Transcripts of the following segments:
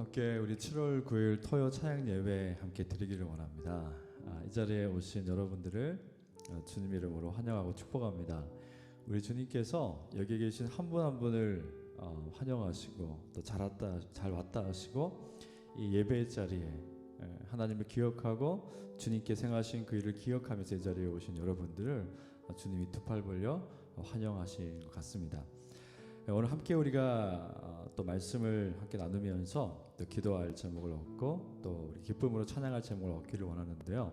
함께 우리 7월 9일 토요 찬양 예배 함께 드리기를 원합니다. 이 자리에 오신 여러분들을 주님 이름으로 환영하고 축복합니다. 우리 주님께서 여기 계신 한 분 한 분을 환영하시고 또 잘 왔다 하시고 이 예배의 자리에 하나님을 기억하고 주님께 행하신 그 일을 기억하면서 이 자리에 오신 여러분들을 주님이 두 팔 벌려 환영하신 것 같습니다. 오늘 함께 우리가 또 말씀을 함께 나누면서 또 기도할 제목을 얻고 또 우리 기쁨으로 찬양할 제목을 얻기를 원하는데요.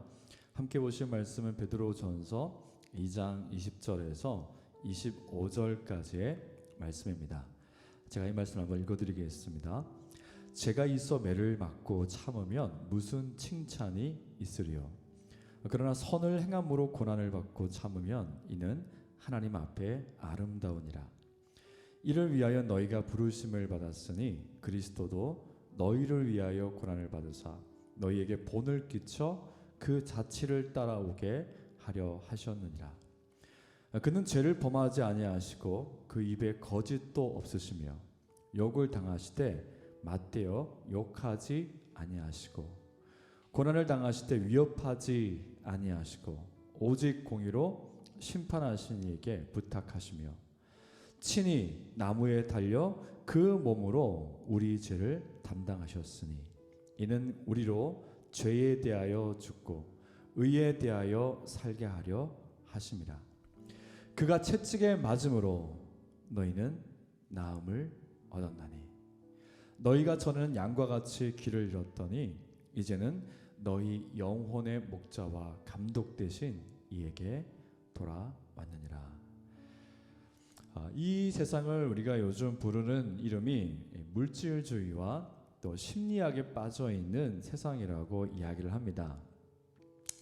함께 보실 말씀은 베드로전서 2장 20절에서 25절까지의 말씀입니다. 제가 이 말씀을 한번 읽어드리겠습니다. 제가 있어 매를 맞고 참으면 무슨 칭찬이 있으리요. 그러나 선을 행함으로 고난을 받고 참으면 이는 하나님 앞에 아름다우니라. 이를 위하여 너희가 부르심을 받았으니 그리스도도 너희를 위하여 고난을 받으사 너희에게 본을 끼쳐 그 자취를 따라오게 하려 하셨느니라. 그는 죄를 범하지 아니하시고 그 입에 거짓도 없으시며 욕을 당하시되 맞대어 욕하지 아니하시고 고난을 당하시되 위협하지 아니하시고 오직 공의로 심판하신 이에게 부탁하시며 친히 나무에 달려 그 몸으로 우리 죄를 담당하셨으니 이는 우리로 죄에 대하여 죽고 의에 대하여 살게 하려 하심이라. 그가 채찍에 맞음으로 너희는 나음을 얻었나니 너희가 전에는 양과 같이 길을 잃었더니 이제는 너희 영혼의 목자와 감독 되신 이에게 돌아왔느니라. 이 세상을 우리가 요즘 부르는 이름이 물질주의와 또 심리학에 빠져 있는 세상이라고 이야기를 합니다.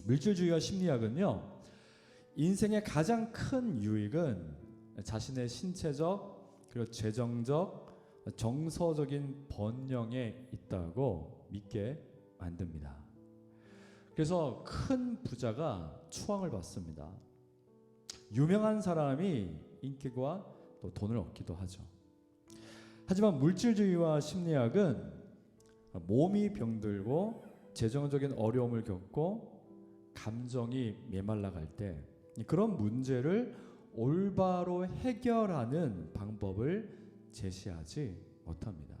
물질주의와 심리학은요, 인생의 가장 큰 유익은 자신의 신체적 그리고 재정적 정서적인 번영에 있다고 믿게 만듭니다. 그래서 큰 부자가 추앙을 받습니다. 유명한 사람이 인기와 또 돈을 얻기도 하죠. 하지만 물질주의와 심리학은 몸이 병들고 재정적인 어려움을 겪고 감정이 메말라갈 때 그런 문제를 올바로 해결하는 방법을 제시하지 못합니다.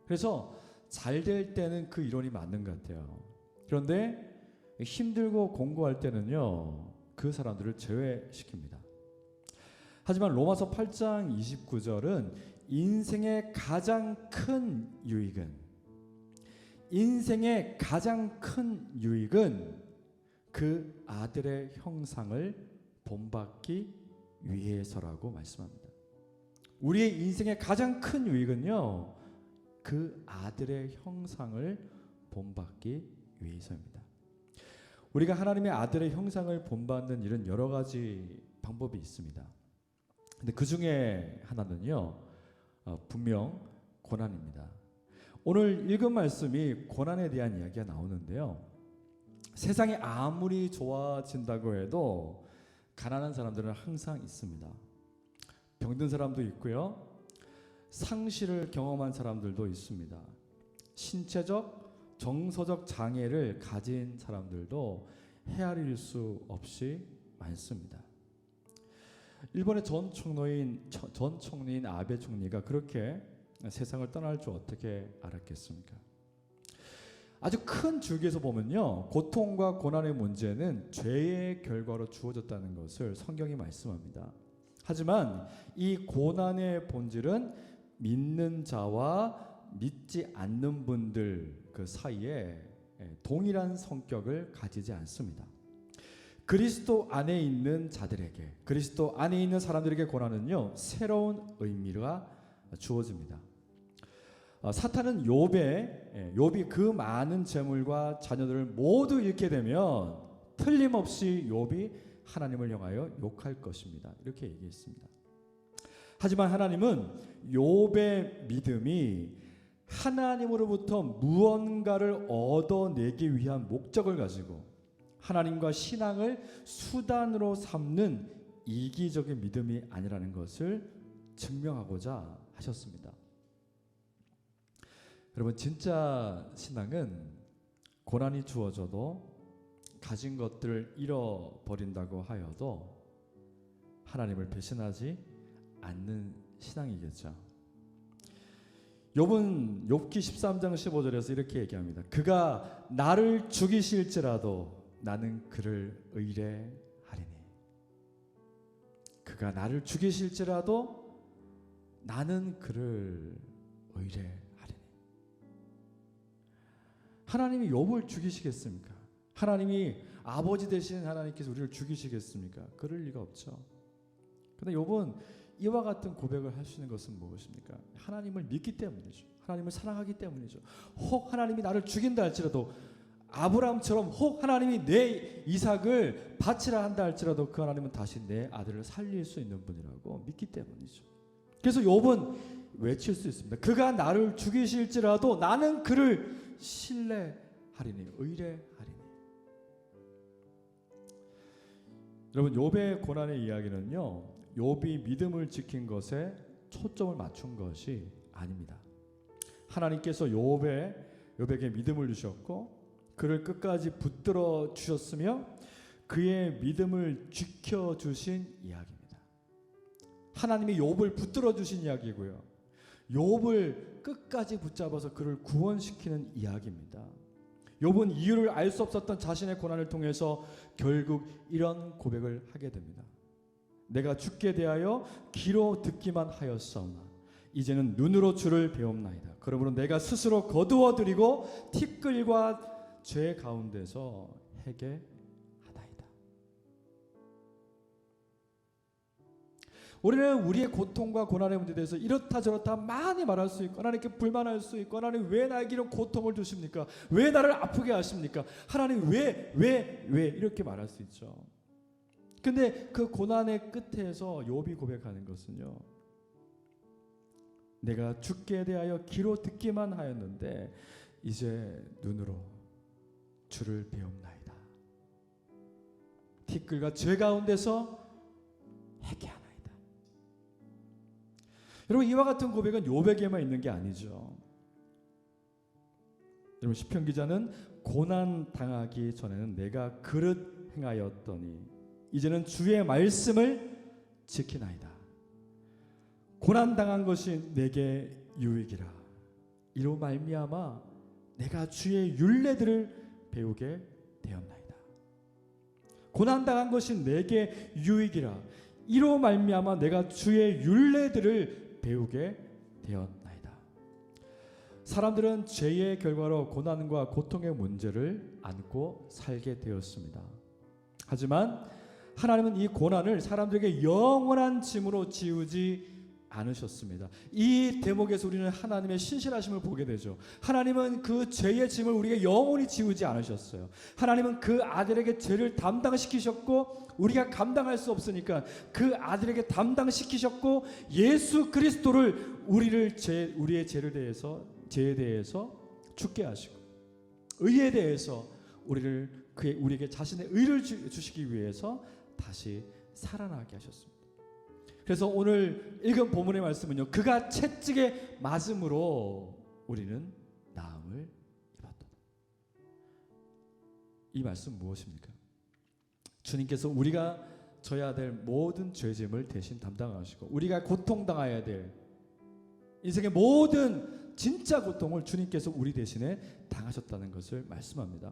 그래서 잘 될 때는 그 이론이 맞는 것 같아요. 그런데 힘들고 공고할 때는요, 그 사람들을 제외시킵니다. 하지만 로마서 8장 29절은 인생의 가장 큰 유익은 그 아들의 형상을 본받기 위해서라고 말씀합니다. 우리의 인생의 가장 큰 유익은요, 그 아들의 형상을 본받기 위해서입니다. 우리가 하나님의 아들의 형상을 본받는 일은 여러 가지 방법이 있습니다. 근데 그 중에 하나는요, 분명 고난입니다. 오늘 읽은 말씀이 고난에 대한 이야기가 나오는데요. 세상이 아무리 좋아진다고 해도 가난한 사람들은 항상 있습니다. 병든 사람도 있고요. 상실을 경험한 사람들도 있습니다. 신체적, 정서적 장애를 가진 사람들도 헤아릴 수 없이 많습니다. 일본의 전 총리인 아베 총리가 그렇게 세상을 떠날 줄 어떻게 알았겠습니까? 아주 큰 줄기에서 보면요, 고통과 고난의 문제는 죄의 결과로 주어졌다는 것을 성경이 말씀합니다. 하지만 이 고난의 본질은 믿는 자와 믿지 않는 분들 그 사이에 동일한 성격을 가지지 않습니다. 그리스도 안에 있는 자들에게, 그리스도 안에 있는 사람들에게 고난은요, 새로운 의미가 주어집니다. 사탄은 욥이 그 많은 재물과 자녀들을 모두 잃게 되면 틀림없이 욥이 하나님을 향하여 욕할 것입니다. 이렇게 얘기했습니다. 하지만 하나님은 욥의 믿음이 하나님으로부터 무언가를 얻어내기 위한 목적을 가지고 하나님과 신앙을 수단으로 삼는 이기적인 믿음이 아니라는 것을 증명하고자 하셨습니다. 여러분, 진짜 신앙은 고난이 주어져도 가진 것들을 잃어버린다고 하여도 하나님을 배신하지 않는 신앙이겠죠. 욥은 욥기 13장 15절에서 이렇게 얘기합니다. 그가 나를 죽이실지라도 나는 그를 의뢰하리니. 그가 나를 죽이실지라도 나는 그를 의뢰하리니. 하나님이 욥을 죽이시겠습니까? 하나님이 아버지 되신 하나님께서 우리를 죽이시겠습니까? 그럴 리가 없죠. 그런데 욥은 이와 같은 고백을 할 수 있는 것은 무엇입니까? 하나님을 믿기 때문이죠. 하나님을 사랑하기 때문이죠. 혹 하나님이 나를 죽인다 할지라도, 아브라함처럼 혹 하나님이 내 이삭을 바치라 한다 할지라도 그 하나님은 다시 내 아들을 살릴 수 있는 분이라고 믿기 때문이죠. 그래서 욥은 외칠 수 있습니다. 그가 나를 죽이실지라도 나는 그를 신뢰하리니, 의뢰하리니. 여러분, 욥의 고난의 이야기는요, 욥이 믿음을 지킨 것에 초점을 맞춘 것이 아닙니다. 하나님께서 욥에게 믿음을 주셨고 그를 끝까지 붙들어 주셨으며 그의 믿음을 지켜주신 이야기입니다. 하나님이 욥을 붙들어 주신 이야기고요, 욥을 끝까지 붙잡아서 그를 구원시키는 이야기입니다. 욥은 이유를 알 수 없었던 자신의 고난을 통해서 결국 이런 고백을 하게 됩니다. 내가 주께 대하여 귀로 듣기만 하였사오나 이제는 눈으로 주를 배움나이다. 그러므로 내가 스스로 거두어 드리고 티끌과 죄 가운데서 해결하나이다. 우리는 우리의 고통과 고난의 문제에 대해서 이렇다 저렇다 많이 말할 수 있고, 하나님께 불만할 수 있고, 하나님 왜 나에게 이런 고통을 주십니까? 왜 나를 아프게 하십니까? 하나님 왜 이렇게 말할 수 있죠. 근데 그 고난의 끝에서 욥이 고백하는 것은요, 내가 주께 대하여 귀로 듣기만 하였는데 이제 눈으로 주를 배움나이다. 티끌과 죄 가운데서 회개하나이다. 여러분, 이와 같은 고백은 욥에게만 있는 게 아니죠. 여러분, 시편 기자는 고난 당하기 전에는 내가 그릇 행하였더니 이제는 주의 말씀을 지키나이다. 고난당한 것이 내게 유익이라. 이로 말미암아 내가 주의 율례들을 배우게 되었나이다. 고난당한 것이 내게 유익이라. 이로 말미암아 내가 주의 율례들을 배우게 되었나이다. 사람들은 죄의 결과로 고난과 고통의 문제를 안고 살게 되었습니다. 하지만 하나님은 이 고난을 사람들에게 영원한 짐으로 지우지 않으셨습니다. 이 대목에서 우리는 하나님의 신실하심을 보게 되죠. 하나님은 그 죄의 짐을 우리에게 영원히 지우지 않으셨어요. 하나님은 그 아들에게 죄를 담당시키셨고 우리가 감당할 수 없으니까 그 아들에게 담당시키셨고 예수 그리스도를 우리의 죄에 대해서 죽게 하시고 의에 대해서 우리에게 자신의 의를 주시기 위해서 다시 살아나게 하셨습니다. 그래서 오늘 읽은 본문의 말씀은요, 그가 채찍에 맞음으로 우리는 나음을 입었도다. 이 말씀 무엇입니까? 주님께서 우리가 져야 될 모든 죄짐을 대신 담당하시고 우리가 고통당해야 될 인생의 모든 진짜 고통을 주님께서 우리 대신에 당하셨다는 것을 말씀합니다.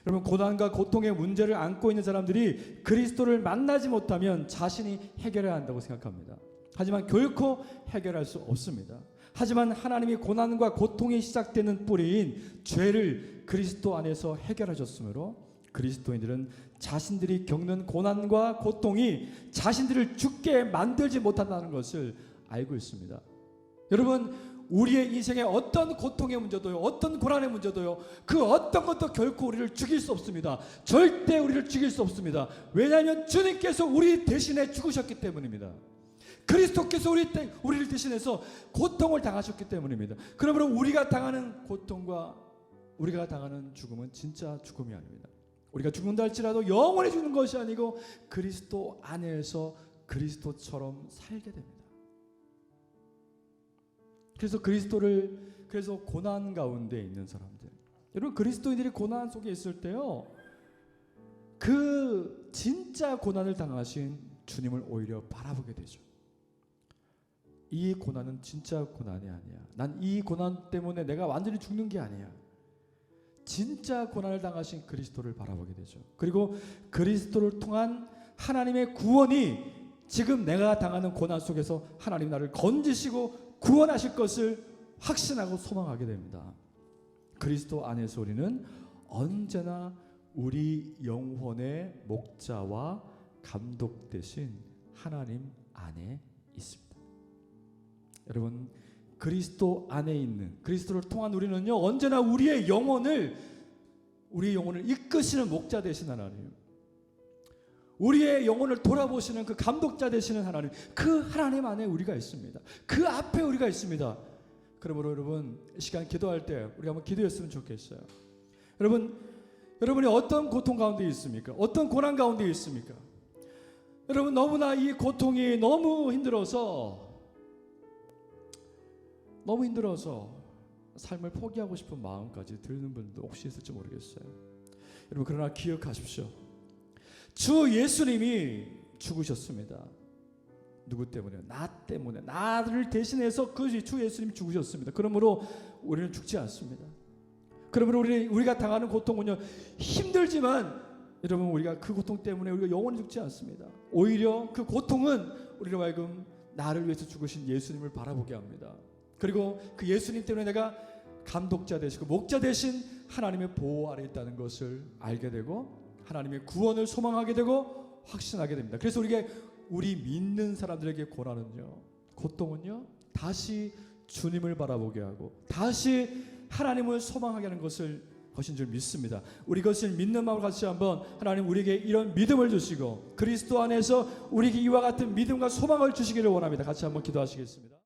여러분, 고난과 고통의 문제를 안고 있는 사람들이 그리스도를 만나지 못하면 자신이 해결해야 한다고 생각합니다. 하지만 결코 해결할 수 없습니다. 하지만 하나님이 고난과 고통이 시작되는 뿌리인 죄를 그리스도 안에서 해결하셨으므로 그리스도인들은 자신들이 겪는 고난과 고통이 자신들을 죽게 만들지 못한다는 것을 알고 있습니다. 여러분, 우리의 인생의 어떤 고통의 문제도요, 어떤 고난의 문제도요, 그 어떤 것도 결코 우리를 죽일 수 없습니다. 절대 우리를 죽일 수 없습니다. 왜냐하면 주님께서 우리 대신에 죽으셨기 때문입니다. 그리스도께서 우리를 대신해서 고통을 당하셨기 때문입니다. 그러므로 우리가 당하는 고통과 우리가 당하는 죽음은 진짜 죽음이 아닙니다. 우리가 죽는다 할지라도 영원히 죽는 것이 아니고 그리스도 안에서 그리스도처럼 살게 됩니다. 그래서 그래서 고난 가운데 있는 사람들, 여러분 그리스도인들이 고난 속에 있을 때요, 그 진짜 고난을 당하신 주님을 오히려 바라보게 되죠. 이 고난은 진짜 고난이 아니야. 난 이 고난 때문에 내가 완전히 죽는 게 아니야. 진짜 고난을 당하신 그리스도를 바라보게 되죠. 그리고 그리스도를 통한 하나님의 구원이 지금 내가 당하는 고난 속에서 하나님 나를 건지시고 구원하실 것을 확신하고 소망하게 됩니다. 그리스도 안에서 우리는 언제나 우리 영혼의 목자와 감독 대신 하나님 안에 있습니다. 여러분, 그리스도 안에 있는, 그리스도를 통한 우리는요, 언제나 우리의 영혼을 이끄시는 목자 되신 하나님, 우리의 영혼을 돌아보시는 그 감독자 되시는 하나님, 그 하나님 안에 우리가 있습니다. 그 앞에 우리가 있습니다. 그러므로 여러분, 이 시간 기도할 때 우리가 한번 기도했으면 좋겠어요. 여러분이 어떤 고통 가운데 있습니까? 어떤 고난 가운데 있습니까? 여러분, 너무나 이 고통이 너무 힘들어서 삶을 포기하고 싶은 마음까지 드는 분도 혹시 있을지 모르겠어요. 여러분, 그러나 기억하십시오. 주 예수님이 죽으셨습니다. 누구 때문에? 나 때문에. 나를 대신해서 그 주 예수님이 죽으셨습니다. 그러므로 우리는 죽지 않습니다. 그러므로 우리가 당하는 고통은요, 힘들지만 여러분, 우리가 그 고통 때문에 우리가 영원히 죽지 않습니다. 오히려 그 고통은 우리로 하여금 나를 위해서 죽으신 예수님을 바라보게 합니다. 그리고 그 예수님 때문에 내가 감독자 되시고 목자 되신 하나님의 보호 아래 있다는 것을 알게 되고 하나님의 구원을 소망하게 되고 확신하게 됩니다. 그래서 우리 믿는 사람들에게 고통은요, 다시 주님을 바라보게 하고 다시 하나님을 소망하게 하는 것인 줄 믿습니다. 우리 것을 믿는 마음을 같이 한번, 하나님 우리에게 이런 믿음을 주시고 그리스도 안에서 우리에게 이와 같은 믿음과 소망을 주시기를 원합니다. 같이 한번 기도하시겠습니다.